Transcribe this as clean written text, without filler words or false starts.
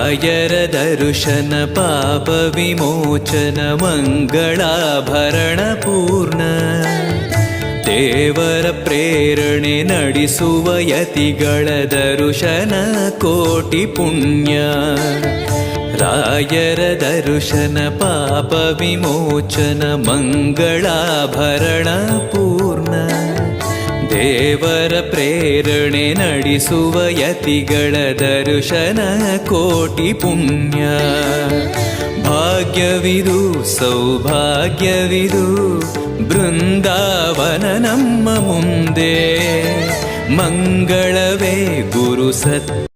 ರಾಯರ ದರ್ಶನ ಪಾಪ ವಿಮೋಚನ ಮಂಗಳಾಭರಣ ಪೂರ್ಣ. ದೇವರ ಪ್ರೇರಣೆ ನಡೆಸುವ ಯತಿಗಳ ದರ್ಶನ ಕೋಟಿ ಪುಣ್ಯ. ರಾಯರ ದರ್ಶನ ಪಾಪ ವಿಮೋಚನ ಮಂಗಳಾಭರಣ ಪೂರ್ಣ. ದೇವರ ಪ್ರೇರಣೆ ನಡೆಸುವ ಯತಿಗಳ ದರ್ಶನ ಕೋಟಿ ಪುಣ್ಯ. ಭಾಗ್ಯವಿದು ಸೌಭಾಗ್ಯವಿದು ಬೃಂದಾವನ ನಮ್ಮ ಮುಂದೆ. ಮಂಗಳವೇ ಗುರು ಸತ್ಯ